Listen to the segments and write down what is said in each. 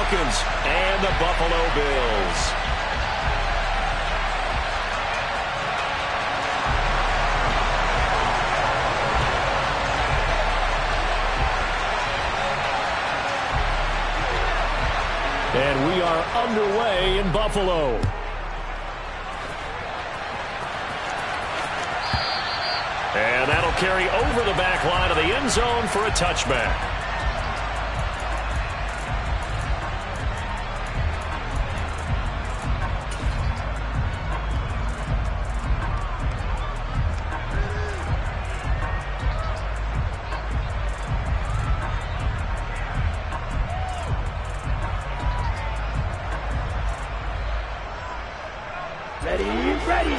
Falcons and the Buffalo Bills. And we are underway in Buffalo. And that'll carry over the back line of the end zone for a touchback. Ready.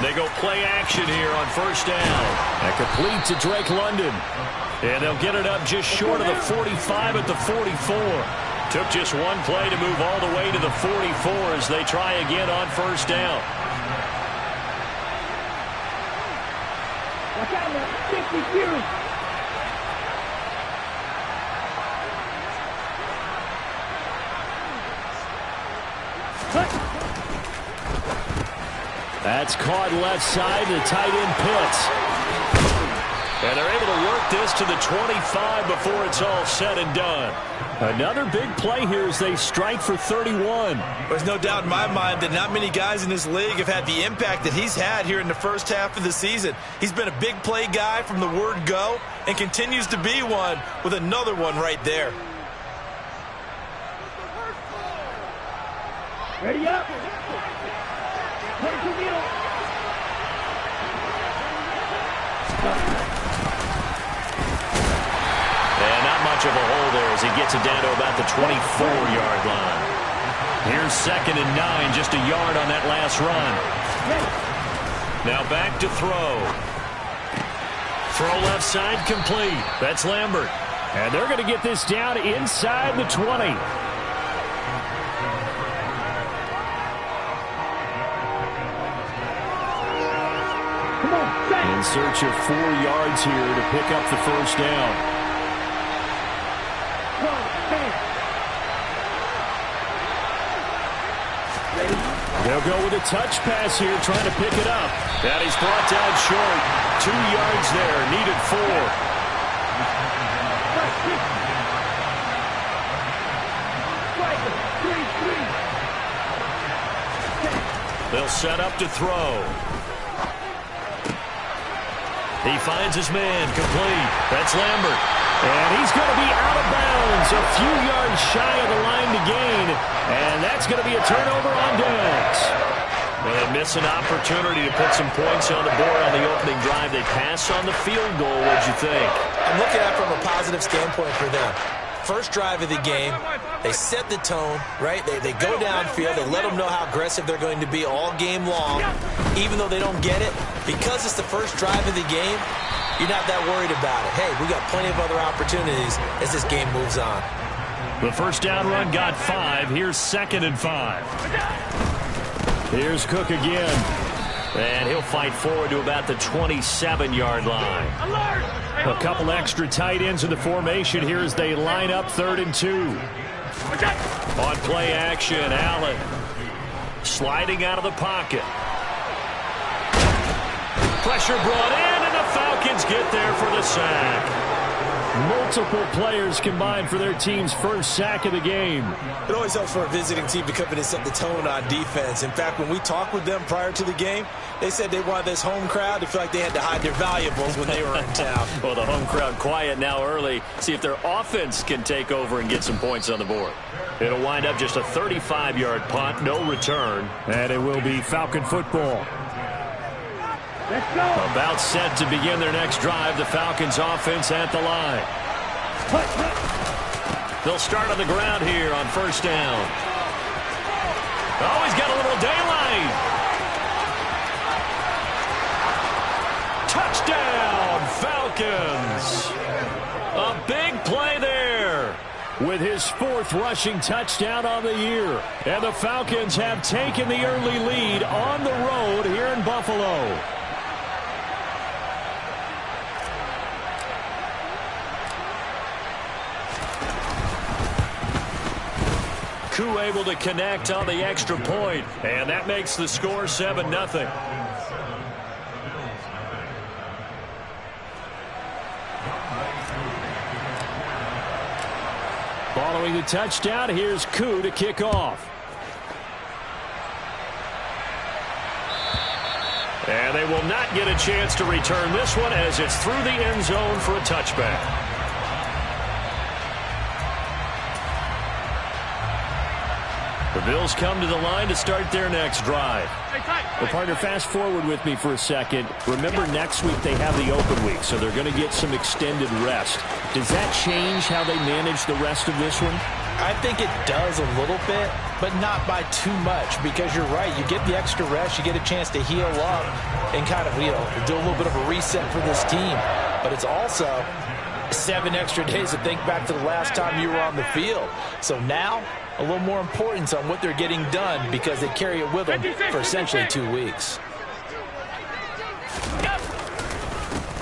They go play action here on first down. And complete to Drake London. And they'll get it up just short of the 45 at the 44. Took just one play to move all the way to the 44 as they try again on first down. Watch out now. 50 That's caught left side. The tight end Pitts. And they're able to work this to the 25 before it's all said and done. Another big play here as they strike for 31. There's no doubt in my mind that not many guys in this league have had the impact that he's had here in the first half of the season. He's been a big play guy from the word go and continues to be one with another one right there. Ready up. And not much of a hole there as he gets it down to about the 24-yard line. Here's 2nd and 9, just a yard on that last run. Now back to throw. Throw left side complete. That's Lambert. And they're going to get this down inside the 20. In search of 4 yards here to pick up the first down. They'll go with a touch pass here, trying to pick it up. That is brought down short. 2 yards there, needed 4. They'll set up to throw. He finds his man, complete. That's Lambert. And he's going to be out of bounds, a few yards shy of the line to gain. And that's going to be a turnover on downs. Well, they miss an opportunity to put some points on the board on the opening drive. They pass on the field goal. What'd you think? I'm looking at it from a positive standpoint for them. First drive of the game, they set the tone, right? They go downfield. They let them know how aggressive they're going to be all game long. Even though they don't get it, because it's the first drive of the game, you're not that worried about it. Hey, we got plenty of other opportunities as this game moves on. The first down run got 5. Here's 2nd and 5. Here's Cook again. And he'll fight forward to about the 27-yard line. A couple extra tight ends in the formation here as they line up 3rd and 2. On play action, Allen sliding out of the pocket. Pressure brought in, and the Falcons get there for the sack. Multiple players combined for their team's first sack of the game. It always helps for a visiting team to come in and set the tone on defense. In fact, when we talked with them prior to the game, they said they wanted this home crowd to feel like they had to hide their valuables when they were in town. Well, the home crowd quiet now early. See if their offense can take over and get some points on the board. It'll wind up just a 35-yard punt, no return. And it will be Falcon football. Let's go. About set to begin their next drive. The Falcons offense at the line. They'll start on the ground here on first down. Oh, he's got a little daylight. Touchdown, Falcons. A big play there with his 4th rushing touchdown on the year. And the Falcons have taken the early lead on the road here in Buffalo. Koo able to connect on the extra point, and that makes the score 7-0. Following the touchdown, here's Koo to kick off. And they will not get a chance to return this one as it's through the end zone for a touchback. The Bills come to the line to start their next drive. Well, partner, fast forward with me for a second. Remember, next week they have the open week, so they're going to get some extended rest. Does that change how they manage the rest of this one? I think it does a little bit, but not by too much, because you're right. You get the extra rest, you get a chance to heal up and kind of, do a little bit of a reset for this team. But it's also 7 extra days to think back to the last time you were on the field. So now, a little more importance on what they're getting done because they carry it with them for essentially 2 weeks.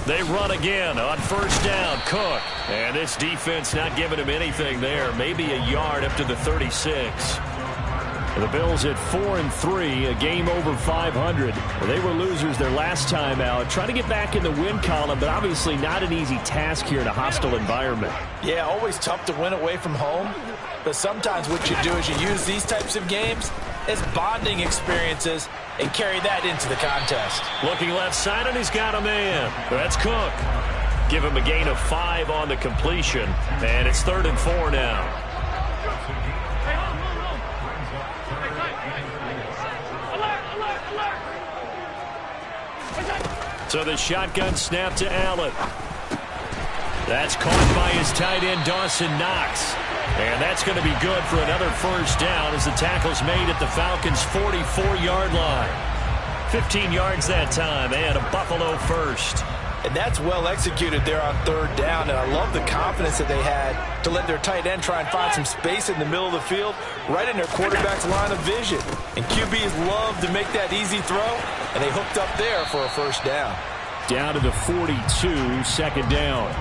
They run again on first down. Cook. And this defense not giving him anything there. Maybe a yard up to the 36. The Bills at 4-3, a game over 500. Well, they were losers their last time out. Trying to get back in the win column, but obviously not an easy task here in a hostile environment. Yeah, always tough to win away from home. But sometimes what you do is you use these types of games as bonding experiences and carry that into the contest. Looking left side, and he's got a man. That's Cook. Give him a gain of 5 on the completion, and it's 3rd and 4 now. So the shotgun snap to Allen. That's caught by his tight end, Dawson Knox. And that's going to be good for another first down as the tackle's made at the Falcons' 44-yard line. 15 yards that time, and a Buffalo first. And that's well executed there on 3rd down, and I love the confidence that they had to let their tight end try and find some space in the middle of the field, right in their quarterback's line of vision. And QBs love to make that easy throw, and they hooked up there for a first down. Down to the 42, 2nd down.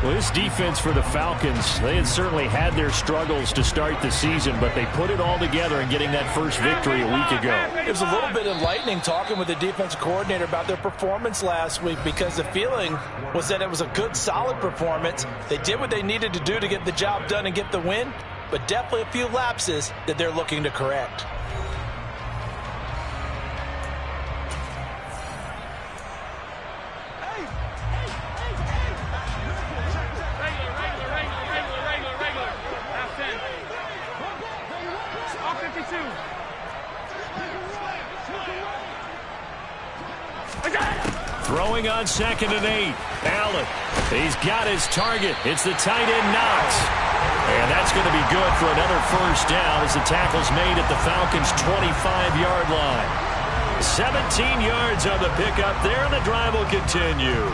Well, this defense for the Falcons, they had certainly had their struggles to start the season, but they put it all together in getting that first victory a week ago. It was a little bit enlightening talking with the defensive coordinator about their performance last week because the feeling was that it was a good, solid performance. They did what they needed to do to get the job done and get the win, but definitely a few lapses that they're looking to correct. Throwing on 2nd and 8. Allen. He's got his target. It's the tight end, Knox. And that's going to be good for another first down as the tackle's made at the Falcons' 25-yard line. 17 yards on the pickup there, and the drive will continue.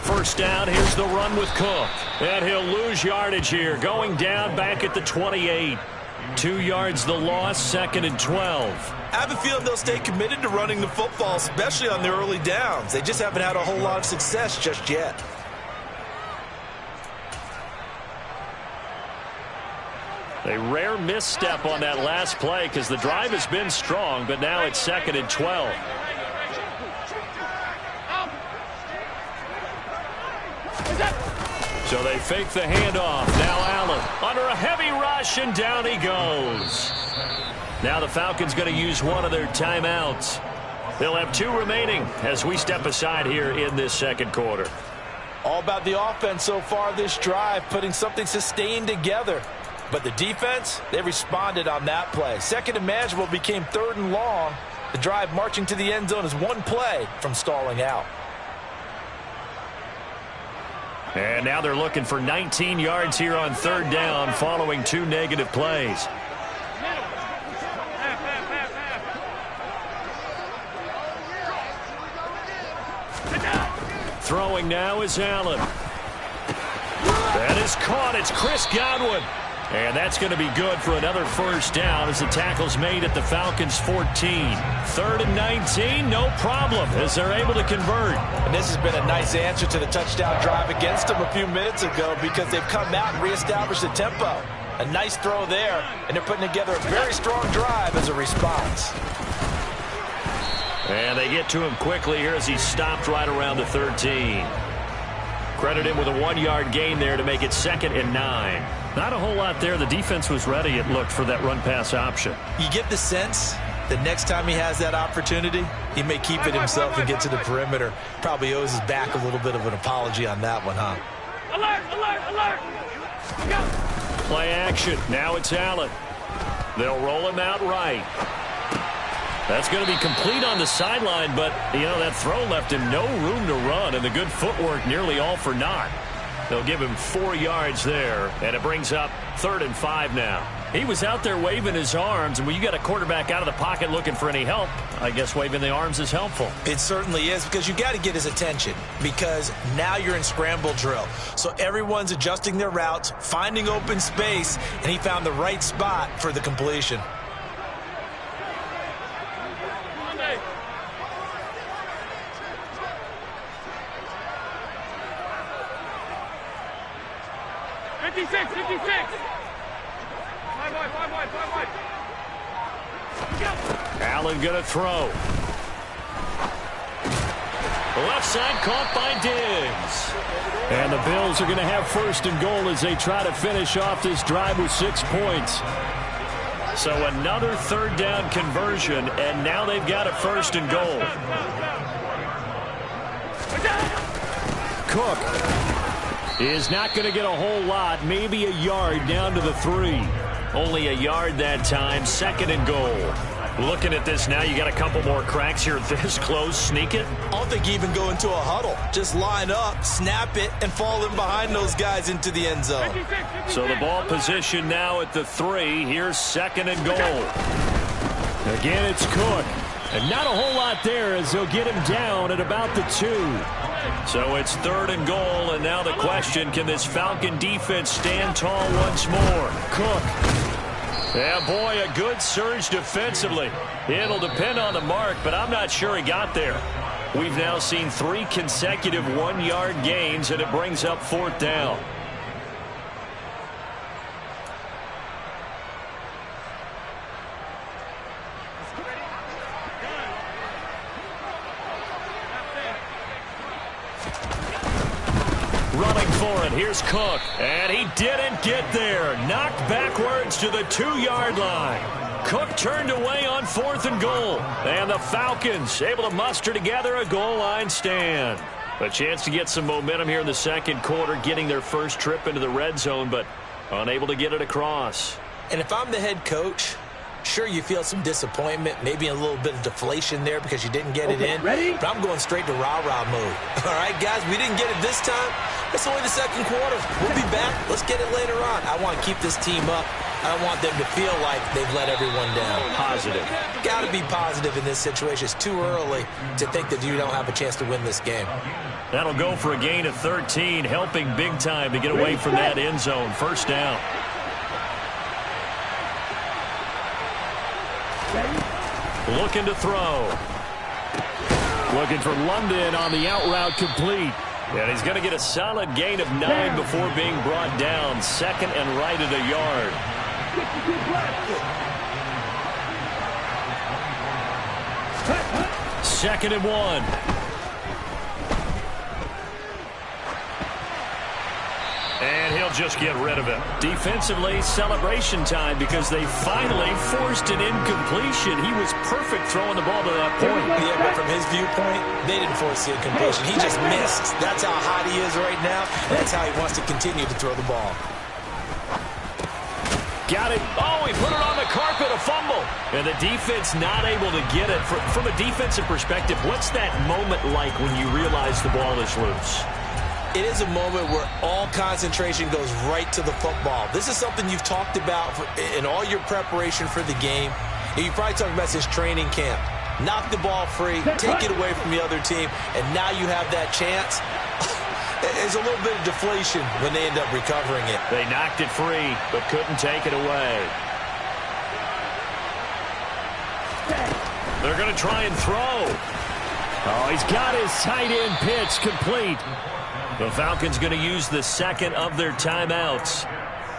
First down, here's the run with Cook. And he'll lose yardage here, going down back at the 28. 2 yards the loss, 2nd and 12. I have a feeling they'll stay committed to running the football, especially on their early downs. They just haven't had a whole lot of success just yet. A rare misstep on that last play because the drive has been strong, but now it's 2nd and 12. So they fake the handoff. Now Allen under a heavy rush, and down he goes. Now the Falcons going to use one of their timeouts. They'll have 2 remaining as we step aside here in this 2nd quarter. All about the offense so far this drive, putting something sustained together. But the defense, they responded on that play. 2nd and manageable became 3rd and long. The drive marching to the end zone is 1 play from stalling out. And now they're looking for 19 yards here on 3rd down following 2 negative plays. Throwing now is Allen. That is caught. It's Chris Godwin. And that's going to be good for another first down as the tackle's made at the Falcons' 14. 3rd and 19, no problem as they're able to convert. And this has been a nice answer to the touchdown drive against them a few minutes ago because they've come out and reestablished the tempo. A nice throw there, and they're putting together a very strong drive as a response. And they get to him quickly here as he stopped right around the 13. Credit him with a 1-yard gain there to make it 2nd and 9. Not a whole lot there. The defense was ready, it looked, for that run-pass option. You get the sense that next time he has that opportunity, he may keep it himself and get to the perimeter. Probably owes his back a little bit of an apology on that one, huh? Alert, alert, alert! Go! Play action. Now it's Allen. They'll roll him out right. That's going to be complete on the sideline, but, you know, that throw left him no room to run, and the good footwork nearly all for naught. They'll give him 4 yards there, and it brings up 3rd and 5 now. He was out there waving his arms, and when you got a quarterback out of the pocket looking for any help, I guess waving the arms is helpful. It certainly is, because you got to get his attention, because now you're in scramble drill. So everyone's adjusting their routes, finding open space, and he found the right spot for the completion. Allen going to throw. Left side caught by Diggs. And the Bills are going to have 1st and goal as they try to finish off this drive with 6 points. So another 3rd down conversion, and now they've got a 1st and goal. Cook is not going to get a whole lot, maybe a yard down to the 3. Only a yard that time, 2nd and goal. Looking at this now, you got a couple more cracks here this close. Sneak it? I don't think you even go into a huddle. Just line up, snap it, and fall in behind those guys into the end zone. So the ball position now at the 3. Here's 2nd and goal. Again, it's Cook. And not a whole lot there as they'll get him down at about the 2. So it's 3rd and goal, and now the question, can this Falcon defense stand tall once more? Cook. Yeah, boy, a good surge defensively. It'll depend on the mark, but I'm not sure he got there. We've now seen 3 consecutive 1-yard gains, and it brings up 4th down. Running for it. Here's Cook. And he didn't get there. Knocked backwards to the 2-yard line. Cook turned away on 4th and goal. And the Falcons able to muster together a goal line stand. A chance to get some momentum here in the 2nd quarter, getting their first trip into the red zone, but unable to get it across. And if I'm the head coach, sure, you feel some disappointment, maybe a little bit of deflation there because you didn't get it in. Ready? But I'm going straight to rah-rah mode. All right, guys, we didn't get it this time. It's only the 2nd quarter. We'll be back. Let's get it later on. I want to keep this team up. I don't want them to feel like they've let everyone down. Positive. Got to be positive in this situation. It's too early to think that you don't have a chance to win this game. That'll go for a gain of 13, helping big time to get away from that end zone. 1st down. Looking to throw. Looking for London on the out route, complete. And he's going to get a solid gain of 9 before being brought down. 2nd and right at a yard. 2nd and 1. And he'll just get rid of it. Defensively, celebration time because they finally forced an incompletion. He was perfect throwing the ball to that point. Yeah, but from his viewpoint, they didn't force the incompletion. He just missed. That's how hot he is right now. That's how he wants to continue to throw the ball. Got it. Oh, he put it on the carpet, a fumble. And the defense not able to get it. From a defensive perspective, what's that moment like when you realize the ball is loose? It is a moment where all concentration goes right to the football. This is something you've talked about in all your preparation for the game. And you probably talked about since training camp. Knock the ball free, take it away from the other team, and now you have that chance. There's a little bit of deflation when they end up recovering it. They knocked it free, but couldn't take it away. They're going to try and throw. Oh, he's got his tight end pitch complete. The Falcons going to use the second of their timeouts,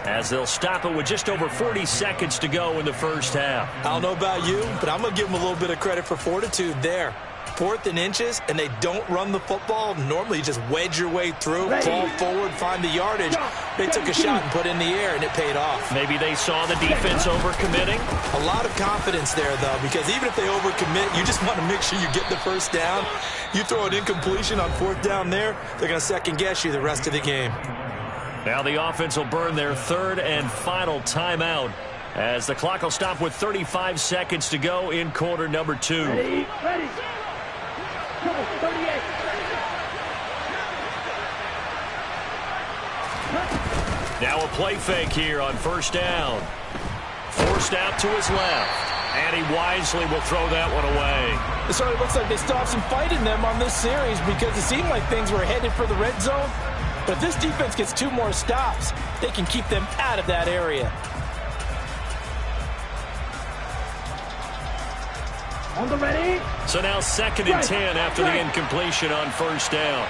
as they'll stop it with just over 40 seconds to go in the first half. I don't know about you, but I'm going to give them a little bit of credit for fortitude there. 4th and inches, and they don't run the football. Normally, you just wedge your way through, fall forward, find the yardage. They took a shot and put it in the air, and it paid off. Maybe they saw the defense overcommitting. A lot of confidence there, though, because even if they overcommit, you just want to make sure you get the first down. You throw an incompletion on 4th down there, they're going to second-guess you the rest of the game. Now the offense will burn their 3rd and final timeout, as the clock will stop with 35 seconds to go in quarter number 2. Ready. Go, 38. Now a play fake here on 1st down. Forced out to his left, and he wisely will throw that one away. It certainly looks like they still have some fight in them on this series, because it seemed like things were headed for the red zone. But if this defense gets 2 more stops, they can keep them out of that area. On the ready. So now 2nd and 10 after the incompletion on 1st down.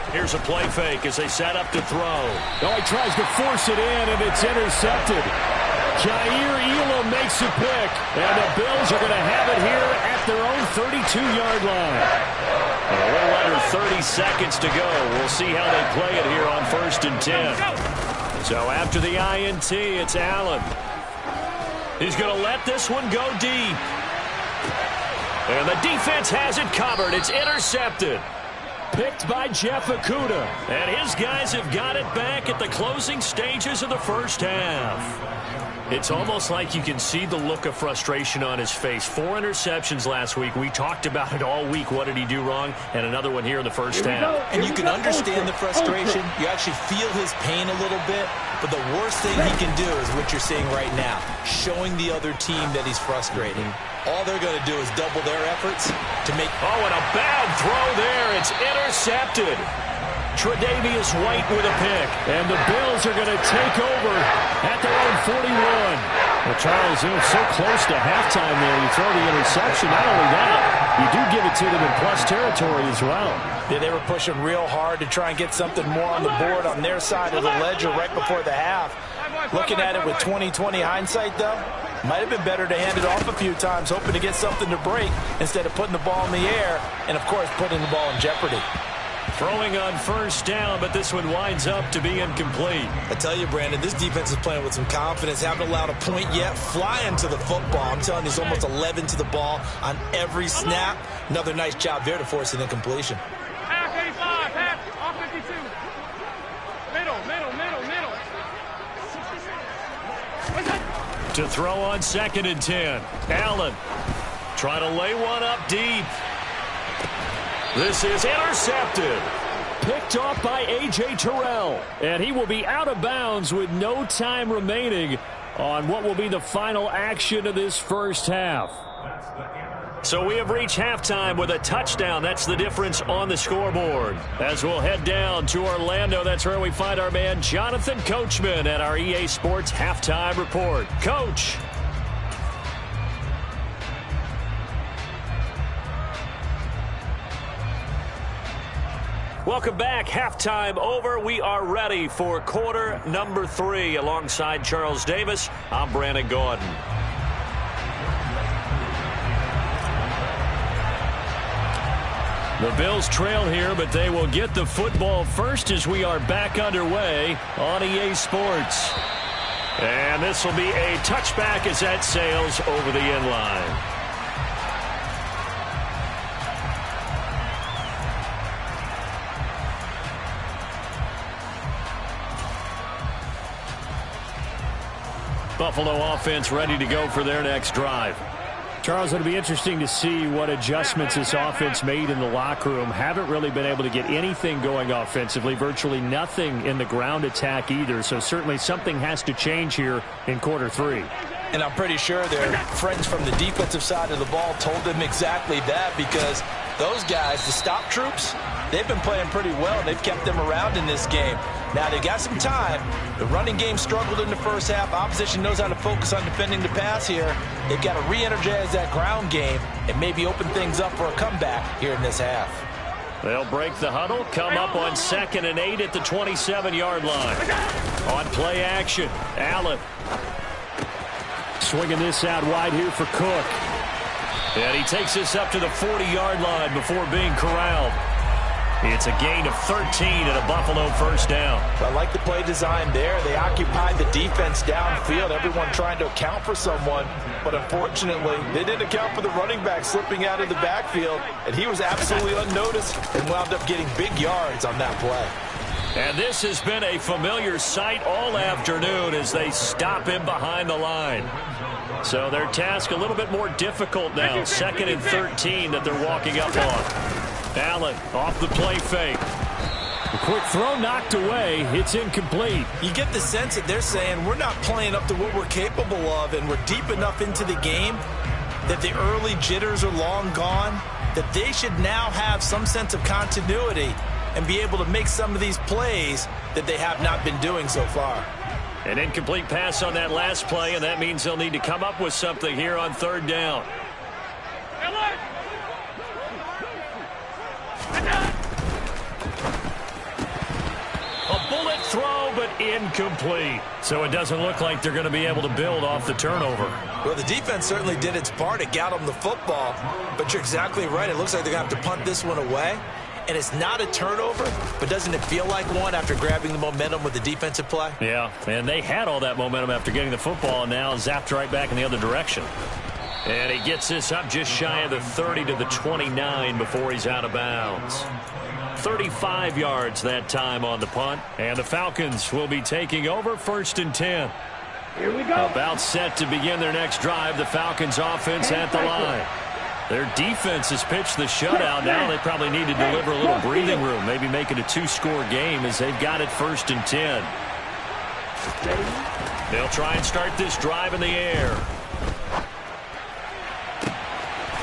Here's a play fake as they set up to throw. Oh, he tries to force it in, and it's intercepted. Jair Elam makes a pick, and the Bills are going to have it here at their own 32-yard line. A little under 30 seconds to go. We'll see how they play it here on 1st and 10. So after the INT, it's Allen. He's going to let this one go deep. And the defense has it covered. It's intercepted. Picked by Jeff Okudah. And his guys have got it back at the closing stages of the first half. It's almost like you can see the look of frustration on his face. 4 interceptions last week. We talked about it all week. What did he do wrong? And another one here in the first half. And you can understand the frustration. You actually feel his pain a little bit. But the worst thing he can do is what you're seeing right now, showing the other team that he's frustrated. All they're going to do is double their efforts to make... Oh, and a bad throw there. It's intercepted. Tre'Davious White with a pick. And the Bills are going to take over at their own 41. Well, Charles, it was so close to halftime there. You throw the interception. Not only that, you do give it to them in plus territory as well. Yeah, they were pushing real hard to try and get something more on the board on their side of the ledger right before the half. Looking at it with 20/20 hindsight, though, might have been better to hand it off a few times, hoping to get something to break instead of putting the ball in the air and, of course, putting the ball in jeopardy. Throwing on 1st down, but this one winds up to be incomplete. I tell you, Brandon, this defense is playing with some confidence. Haven't allowed a point yet. Flying to the football. I'm telling you, there's almost 11 to the ball on every snap. Another nice job there to force an incompletion. Half 85, half, off 52. Middle. To throw on 2nd and 10. Allen trying to lay one up deep. This is intercepted. Picked off by A.J. Terrell. And he will be out of bounds with no time remaining on what will be the final action of this first half. So we have reached halftime with a touchdown. That's the difference on the scoreboard. As we'll head down to Orlando, that's where we find our man Jonathan Coachman at our EA Sports Halftime Report. Coach. Welcome back. Halftime over. We are ready for quarter number 3. Alongside Charles Davis, I'm Brandon Gordon. The Bills trail here, but they will get the football first as we are back underway on EA Sports. And this will be a touchback as that sails over the end line. Buffalo offense ready to go for their next drive. Charles, it'll be interesting to see what adjustments this offense made in the locker room. Haven't really been able to get anything going offensively, virtually nothing in the ground attack either. So certainly something has to change here in quarter 3. And I'm pretty sure their friends from the defensive side of the ball told them exactly that, because those guys, the stop troops, they've been playing pretty well. They've kept them around in this game. Now, they've got some time. The running game struggled in the first half. Opposition knows how to focus on defending the pass here. They've got to re-energize that ground game and maybe open things up for a comeback here in this half. They'll break the huddle, come up on 2nd and 8 at the 27-yard line. On play action, Allen. Swinging this out wide here for Cook. And he takes this up to the 40-yard line before being corralled. It's a gain of 13 and a Buffalo first down. I like the play design there. They occupied the defense downfield, everyone trying to account for someone. But unfortunately, they didn't account for the running back slipping out of the backfield. And he was absolutely unnoticed and wound up getting big yards on that play. And this has been a familiar sight all afternoon as they stop him behind the line. So their task a little bit more difficult now. 2nd and 13 that they're walking up on. Allen off the play fake. A quick throw knocked away. It's incomplete. You get the sense that they're saying we're not playing up to what we're capable of, and we're deep enough into the game that the early jitters are long gone, that they should now have some sense of continuity and be able to make some of these plays that they have not been doing so far. An incomplete pass on that last play, and that means they'll need to come up with something here on 3rd down. A bullet throw, but incomplete. So it doesn't look like they're going to be able to build off the turnover. Well, the defense certainly did its part. It got them the football. But you're exactly right. It looks like they're going to have to punt this one away. And it's not a turnover, but doesn't it feel like one after grabbing the momentum with the defensive play? Yeah, and they had all that momentum after getting the football, and now zapped right back in the other direction. And he gets this up just shy of the 30 to the 29 before he's out of bounds. 35 yards that time on the punt. And the Falcons will be taking over 1st and 10. Here we go. About set to begin their next drive. The Falcons offense at the line. Their defense has pitched the shutout. Now they probably need to deliver a little breathing room. Maybe make it a 2-score game as they've got it 1st and 10. They'll try and start this drive in the air.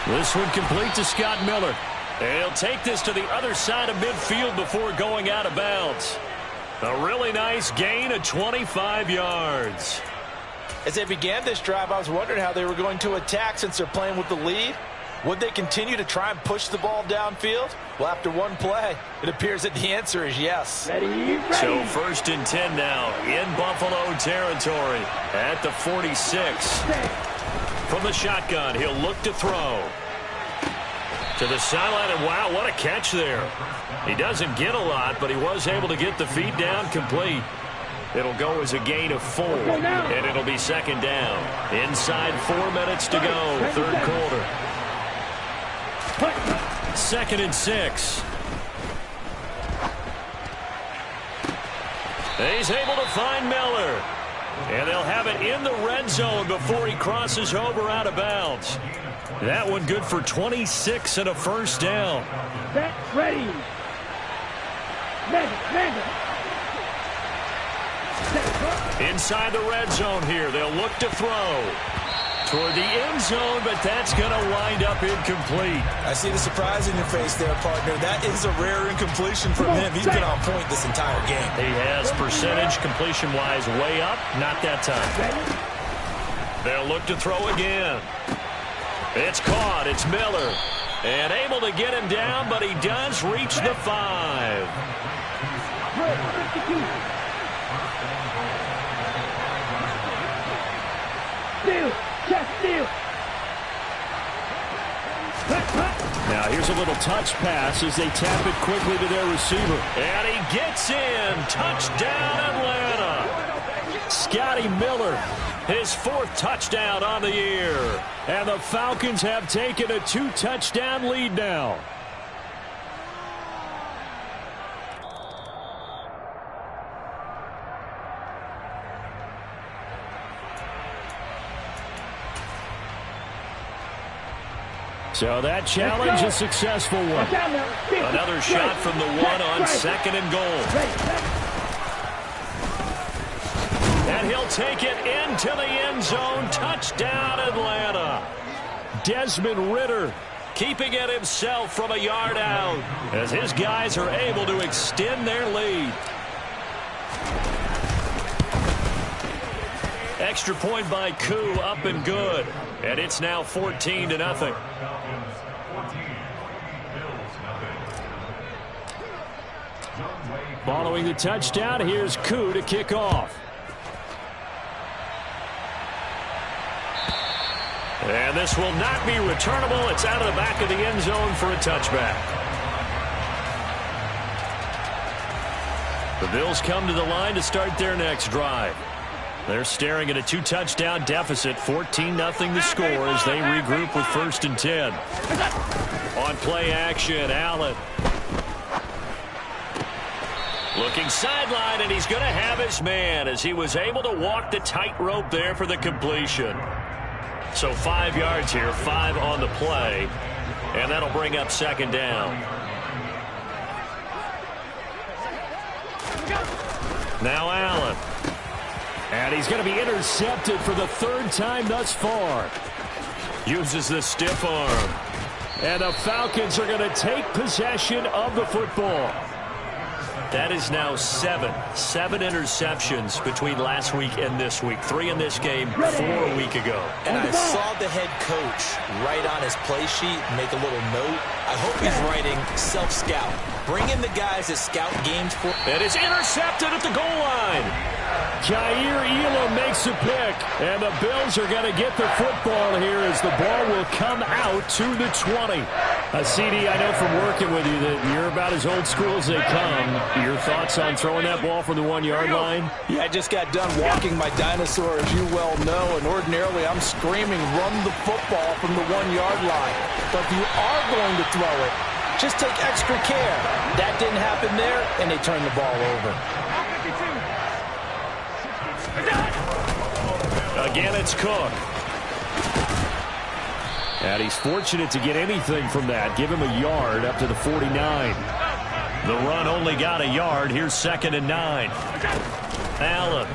This one complete to Scott Miller. And he'll take this to the other side of midfield before going out of bounds. A really nice gain of 25 yards. As they began this drive, I was wondering how they were going to attack since they're playing with the lead. Would they continue to try and push the ball downfield? Well, after one play, it appears that the answer is yes. Ready. So 1st and 10 now in Buffalo territory at the 46. From the shotgun, he'll look to throw. To the sideline, and wow, what a catch there. He doesn't get a lot, but he was able to get the feet down complete. It'll go as a gain of 4, and it'll be 2nd down. Inside 4 minutes to go, 3rd quarter. 2nd and 6. He's able to find Miller. And they'll have it in the red zone before he crosses over out of bounds. That one good for 26 and a 1st down. Set, ready. Inside the red zone here. They'll look to throw toward the end zone, but that's going to wind up incomplete. I see the surprise in your face there, partner. That is a rare incompletion from him. He's been on point this entire game. He has percentage completion-wise way up. Not that time. They'll look to throw again. It's caught. It's Miller. And able to get him down, but he does reach the 5. Now here's a little touch pass as they tap it quickly to their receiver. And he gets in. Touchdown, Atlanta. Scotty Miller, his 4th touchdown on the year. And the Falcons have taken a 2-touchdown lead now. So that challenge a successful one. Another shot from the 1 on 2nd and goal. And he'll take it into the end zone. Touchdown, Atlanta. Desmond Ridder keeping it himself from a yard out as his guys are able to extend their lead. Extra point by Koo, up and good. And it's now 14-0. Following the touchdown, here's Koo to kick off. And this will not be returnable. It's out of the back of the end zone for a touchback. The Bills come to the line to start their next drive. They're staring at a 2-touchdown deficit, 14-0 the score as they regroup with 1st and 10. On play action, Allen. Looking sideline, and he's going to have his man as he was able to walk the tightrope there for the completion. So 5 yards here, 5 on the play, and that'll bring up 2nd down. Now Allen. And he's going to be intercepted for the 3rd time thus far. Uses the stiff arm. And the Falcons are going to take possession of the football. That is now 7 interceptions between last week and this week. 3 in this game, 4 a week ago. And I saw the head coach write on his play sheet, make a little note. I hope he's writing self-scout. Bring in the guys that scout games for. And it's intercepted at the goal line. Jair Elam makes a pick, and the Bills are going to get the football here as the ball will come out to the 20. CD, I know from working with you that you're about as old school as they come. Your thoughts on throwing that ball from the 1-yard line? Yeah, I just got done walking my dinosaur, as you well know, and ordinarily I'm screaming, run the football from the 1-yard line. But if you are going to throw it, just take extra care. That didn't happen there, and they turned the ball over. Again, it's Cook. And he's fortunate to get anything from that. Give him a yard up to the 49. The run only got a yard. Here's 2nd and 9. Allen.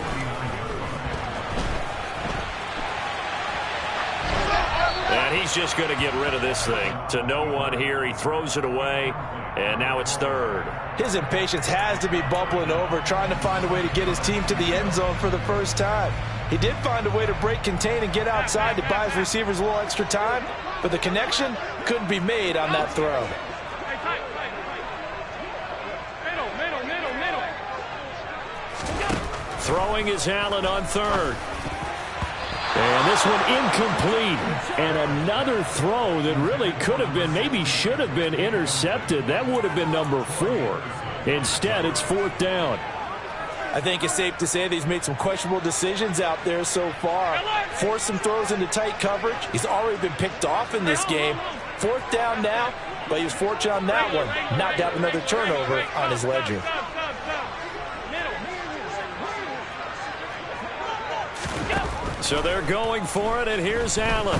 And he's just going to get rid of this thing. To no one here. He throws it away. And now it's 3rd. His impatience has to be bubbling over, trying to find a way to get his team to the end zone for the first time. He did find a way to break, contain, and get outside to buy his receivers a little extra time, but the connection couldn't be made on that throw. Throwing is Allen on 3rd. And this one incomplete. And another throw that really could have been, maybe should have been intercepted. That would have been number 4. Instead, it's 4th down. I think it's safe to say that he's made some questionable decisions out there so far. Forced some throws into tight coverage. He's already been picked off in this game. 4th down now, but he was fortunate on that one. Not to have another turnover on his ledger. So they're going for it, and here's Allen.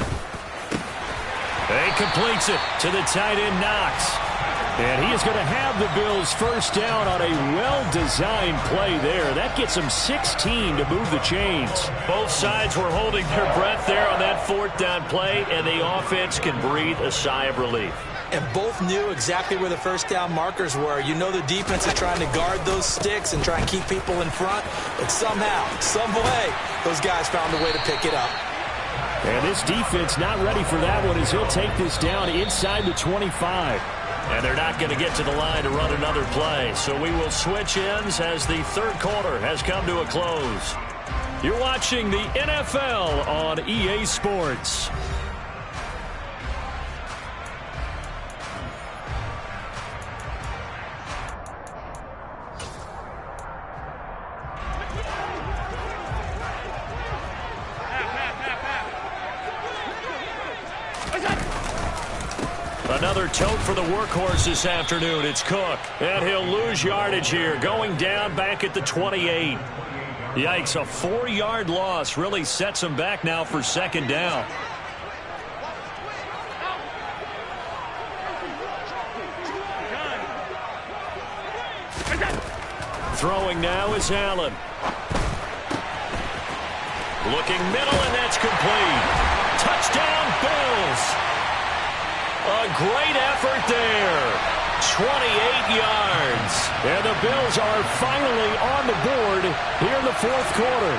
He completes it to the tight end, Knox. And he is going to have the Bills first down on a well-designed play there. That gets him 16 to move the chains. Both sides were holding their breath there on that 4th down play, and the offense can breathe a sigh of relief. And both knew exactly where the first down markers were. You know the defense is trying to guard those sticks and try and keep people in front. But somehow, some way, those guys found a way to pick it up. And this defense not ready for that one as he'll take this down inside the 25. And they're not going to get to the line to run another play. So we will switch ends as the 3rd quarter has come to a close. You're watching the NFL on EA Sports. Another tote for the workhorse this afternoon. It's Cook. And he'll lose yardage here. Going down back at the 28. Yikes, a 4-yard loss really sets him back now for 2nd down. Throwing now is Allen. Looking middle, and that's complete. Touchdown, Bills. A great effort there. 28 yards. And the Bills are finally on the board here in the fourth quarter.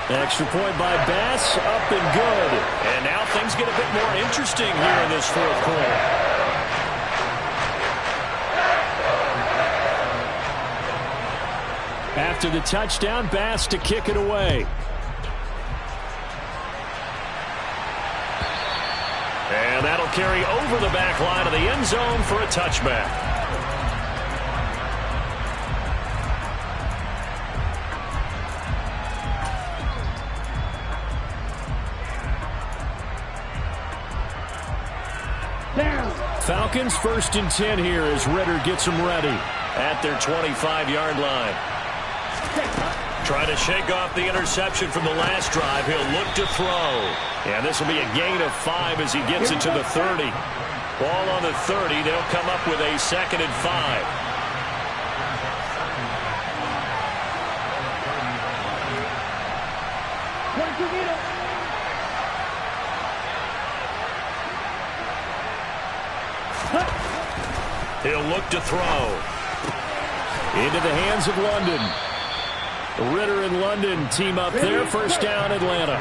Extra point by Bass, up and good. And now things get a bit more interesting here in this fourth quarter. After the touchdown, Bass to kick it away. And that'll carry over the back line of the end zone for a touchback. Falcons 1st and 10 here as Ritter gets them ready. At their 25-yard line. Trying to shake off the interception from the last drive. He'll look to throw. And this will be a gain of 5 as he gets it to the 30. Ball on the 30. They'll come up with a 2nd and 5. He'll look to throw. Into the hands of London. Ritter and London team up there. First down, Atlanta.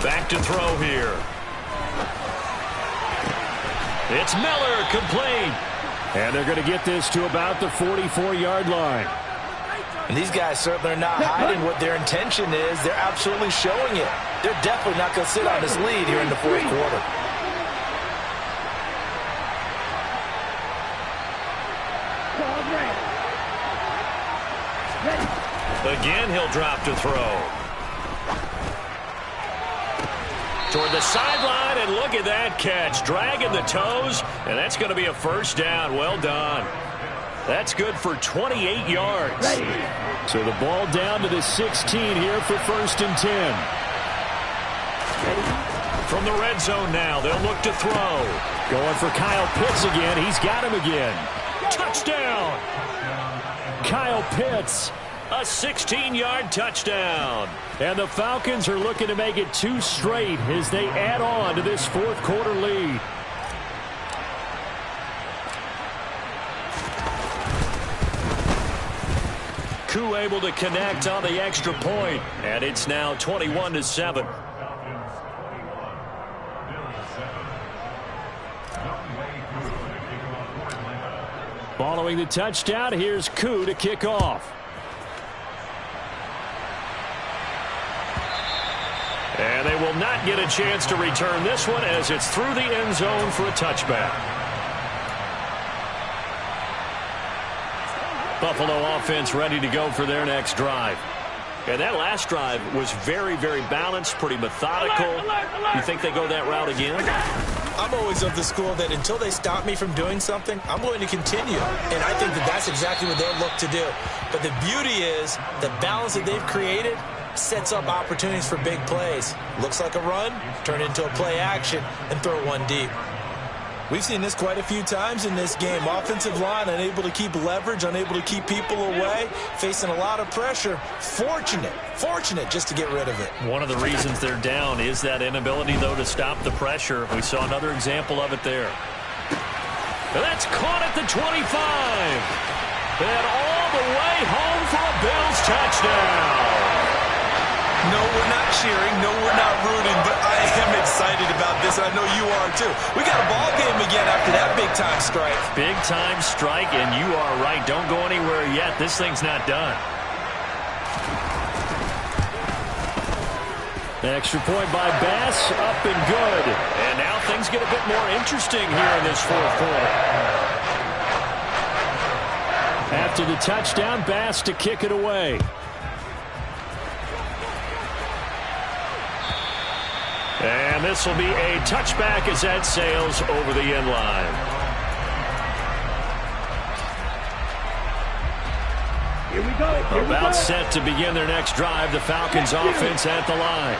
Back to throw here. It's Miller, complete. And they're going to get this to about the 44-yard line. And these guys certainly are not hiding what their intention is. They're absolutely showing it. They're definitely not going to sit on this lead here in the fourth quarter. Again, he'll drop to throw. Toward the sideline, and look at that catch. Dragging the toes, and that's going to be a first down. Well done. That's good for 28 yards. So the ball down to the 16 here for 1st and 10. From the red zone now, they'll look to throw. Going for Kyle Pitts again. He's got him again. Touchdown. Kyle Pitts. A 16-yard touchdown. And the Falcons are looking to make it 2 straight as they add on to this fourth quarter lead. Koo able to connect on the extra point, and it's now 21-7. Following the touchdown, here's Koo to kick off. And they will not get a chance to return this one as it's through the end zone for a touchback. Buffalo offense ready to go for their next drive. And that last drive was very, very balanced, pretty methodical. You think they go that route again? I'm always of the school that until they stop me from doing something, I'm going to continue. And I think that that's exactly what they'll look to do. But the beauty is the balance that they've created sets up opportunities for big plays. Looks like a run, turn into a play action, and throw one deep. We've seen this quite a few times in this game. Offensive line unable to keep leverage, unable to keep people away, facing a lot of pressure. Fortunate just to get rid of it. One of the reasons they're down is that inability, though, to stop the pressure. We saw another example of it there. And that's caught at the 25. And all the way home for a Bills touchdown. No, we're not cheering. No, we're not rooting. But I am excited about this, and I know you are too. We got a ball game again after that big-time strike. Big-time strike, and you are right. Don't go anywhere yet. This thing's not done. Extra point by Bass, up and good. And now things get a bit more interesting here in this fourth quarter. After the touchdown, Bass to kick it away. And this will be a touchback as that sails over the end line. About set to begin their next drive, the Falcons offense at the line.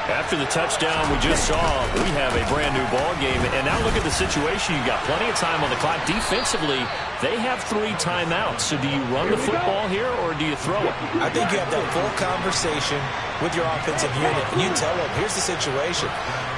After the touchdown we just saw, we have a brand-new ball game. And now look at the situation. You've got plenty of time on the clock. Defensively, they have 3 timeouts. So do you run the football here or do you throw it? I think you have that full conversation with your offensive unit. And you tell them, here's the situation.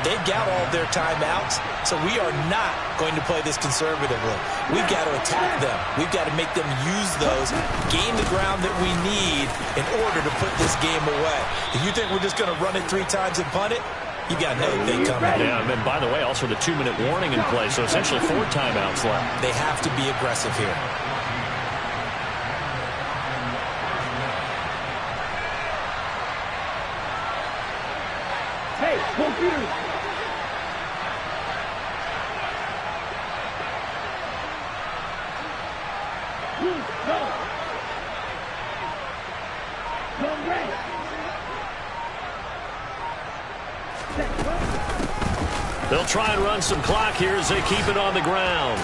They've got all of their timeouts, so we are not going to play this conservatively. We've got to attack them. We've got to make them use those, gain the ground that we need in order to put this game away. If you think we're just going to run it 3 times and punt it, you got another thing coming. Yeah, and then, by the way, also the 2-minute warning in play, so essentially 4 timeouts left. They have to be aggressive here. Hey, computers. They'll try and run some clock here as they keep it on the ground.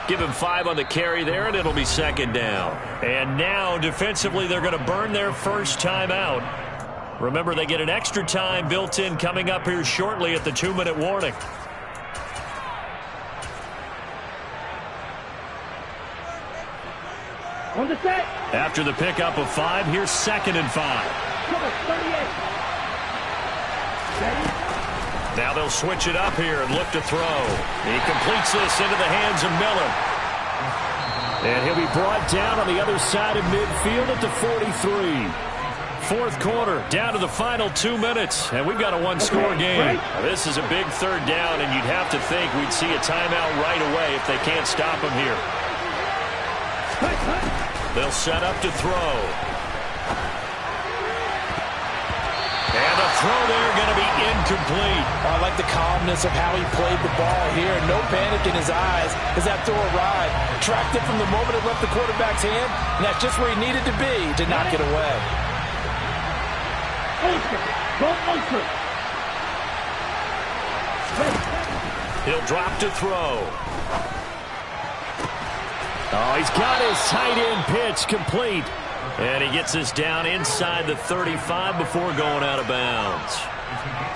Give him 5 on the carry there, and it'll be 2nd down. And now, defensively, they're going to burn their first timeout. Remember, they get an extra time built in coming up here shortly at the 2-minute warning. On the set. After the pickup of 5, here's 2nd and 5. Now they'll switch it up here and look to throw. He completes this into the hands of Miller. And he'll be brought down on the other side of midfield at the 43. 4th quarter, down to the final 2 minutes, and we've got a 1-score game. Now, this is a big 3rd down, and you'd have to think we'd see a timeout right away if they can't stop him here. They'll set up to throw. And the throw there going to be incomplete. I like the calmness of how he played the ball here. No panic in his eyes as that throw arrived. Tracked it from the moment it left the quarterback's hand, and that's just where he needed to be to knock it away. He'll drop to throw. Oh, he's got his tight end pitch complete. And he gets us down inside the 35 before going out of bounds.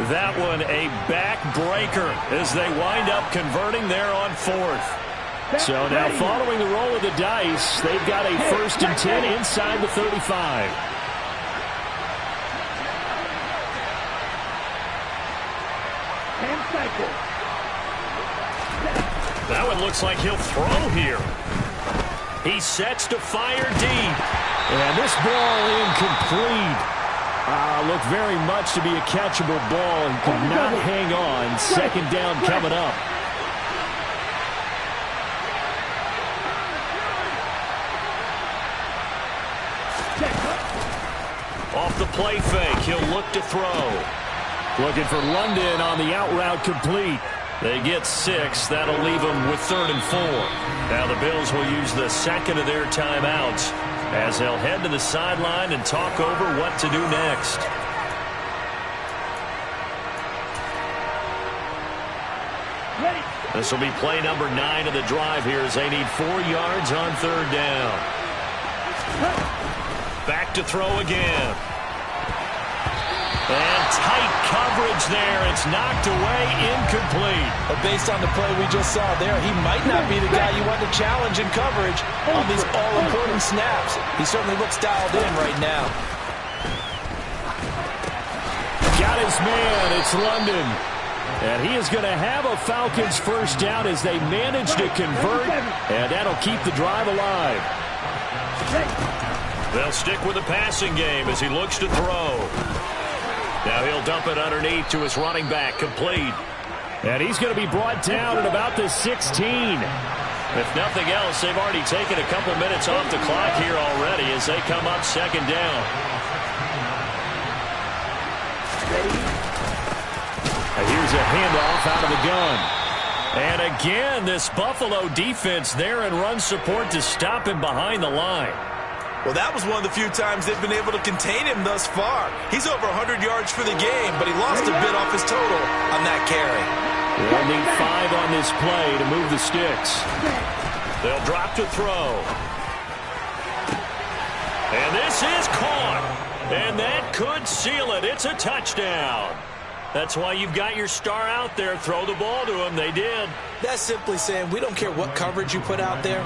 That one a backbreaker as they wind up converting there on 4th. So now following the roll of the dice, they've got a 1st and 10 inside the 35. That one looks like he'll throw here. He sets to fire deep. And this ball incomplete. Looked very much to be a catchable ball and could not hang on. 2nd down coming up. Off the play fake, he'll look to throw. Looking for London on the out route complete. They get 6. That'll leave them with 3rd and 4. Now the Bills will use the 2nd of their timeouts as they'll head to the sideline and talk over what to do next. This will be play number 9 of the drive here as they need 4 yards on 3rd down. Back to throw again. And tight coverage there. It's knocked away, incomplete. But based on the play we just saw there, he might not be the guy you want to challenge in coverage on these all-important snaps. He certainly looks dialed in right now. Got his man. It's London. And he is going to have a Falcons 1st down as they manage to convert. And that'll keep the drive alive. They'll stick with the passing game as he looks to throw. Now he'll dump it underneath to his running back, complete. And he's going to be brought down at about the 16. If nothing else, they've already taken a couple minutes off the clock here already as they come up 2nd down. And here's a handoff out of the gun. And again, this Buffalo defense there in run support to stop him behind the line. Well, that was one of the few times they've been able to contain him thus far. He's over 100 yards for the game, but he lost a bit off his total on that carry. They'll need 5 on this play to move the sticks. They'll drop to throw. And this is caught. And that could seal it. It's a touchdown. That's why you've got your star out there. Throw the ball to him. They did. That's simply saying we don't care what coverage you put out there.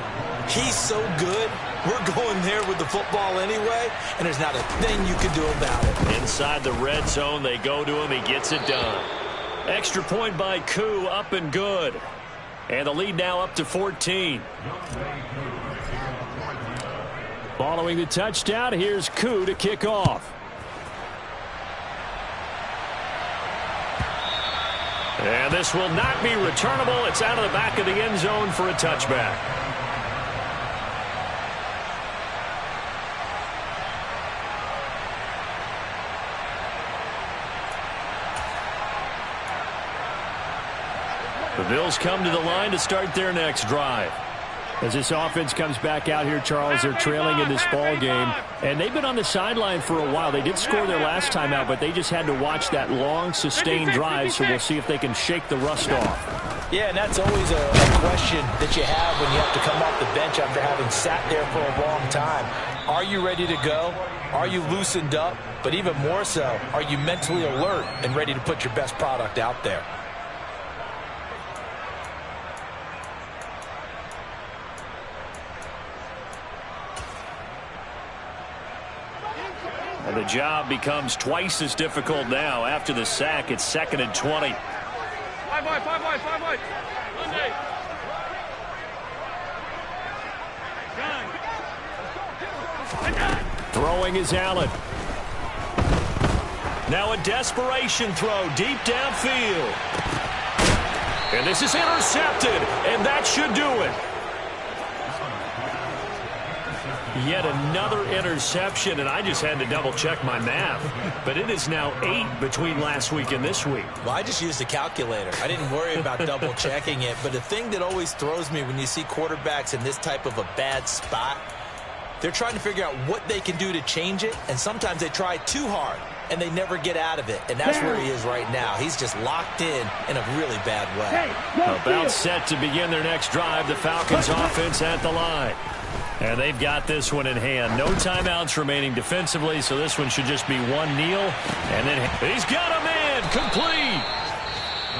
He's so good. We're going there with the football anyway, and there's not a thing you can do about it. Inside the red zone, they go to him. He gets it done. Extra point by Koo, up and good. And the lead now up to 14. Following the touchdown, here's Koo to kick off. And this will not be returnable. It's out of the back of the end zone for a touchback. The Bills come to the line to start their next drive. As this offense comes back out here, Charles, they're trailing in this ball game, and they've been on the sideline for a while. They did score their last time out, but they just had to watch that long, sustained drive, so we'll see if they can shake the rust off. Yeah, and that's always a question that you have when you have to come off the bench after having sat there for a long time. Are you ready to go? Are you loosened up? But even more so, are you mentally alert and ready to put your best product out there? And the job becomes twice as difficult now. After the sack, it's 2nd and 20. 5 wide. Monday. Throwing is Allen. Now a desperation throw deep downfield. And this is intercepted, and that should do it. Yet another interception, and I just had to double-check my math. But it is now 8 between last week and this week. Well, I just used a calculator. I didn't worry about double-checking it. But the thing that always throws me when you see quarterbacks in this type of a bad spot, they're trying to figure out what they can do to change it, and sometimes they try too hard, and they never get out of it. And that's where he is right now. He's just locked in a really bad way. About set to begin their next drive, the Falcons offense at the line. And they've got this one in hand. No timeouts remaining defensively, so this one should just be one kneel. And then he's got a man complete.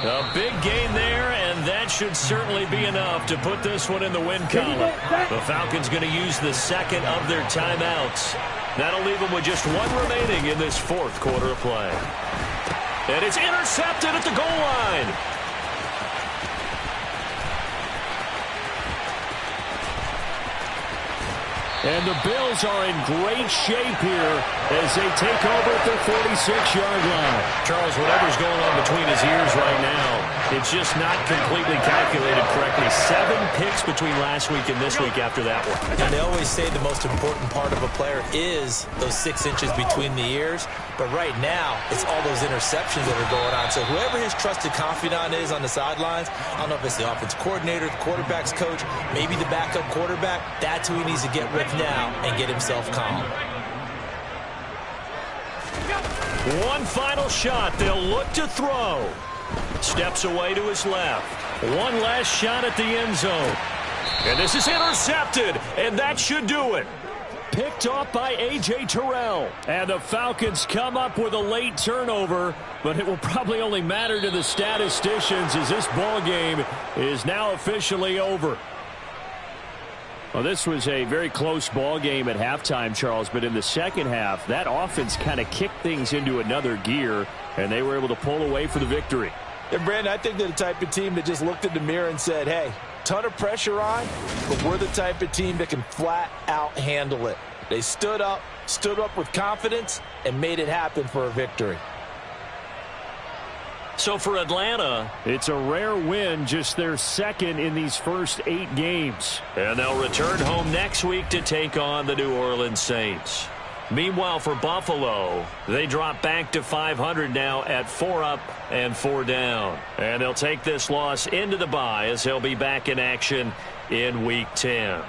A big gain there, and that should certainly be enough to put this one in the win column. The Falcons going to use the second of their timeouts. That'll leave them with just one remaining in this fourth quarter of play. And it's intercepted at the goal line. And the Bills are in great shape here as they take over at their 46-yard line. Charles, whatever's going on between his ears right now, it's just not completely calculated correctly. 7 picks between last week and this week after that one. And they always say the most important part of a player is those 6 inches between the ears. But right now, it's all those interceptions that are going on. So whoever his trusted confidant is on the sidelines, I don't know if it's the offense coordinator, the quarterback's coach, maybe the backup quarterback, that's who he needs to get with now and get himself calm. One final shot. They'll look to throw. Steps away to his left. One last shot at the end zone. And this is intercepted, and that should do it. Picked off by A.J. Terrell. And the Falcons come up with a late turnover, but it will probably only matter to the statisticians as this ball game is now officially over. Well, this was a very close ball game at halftime, Charles, but in the second half, that offense kind of kicked things into another gear, and they were able to pull away for the victory. And, Brandon, I think they're the type of team that just looked in the mirror and said, hey, ton of pressure on, but we're the type of team that can flat out handle it. They stood up with confidence, and made it happen for a victory. So for Atlanta, it's a rare win, just their second in these first 8 games. And they'll return home next week to take on the New Orleans Saints. Meanwhile, for Buffalo, they drop back to 500 now at 4 up and 4 down. And they'll take this loss into the bye as they'll be back in action in Week 10.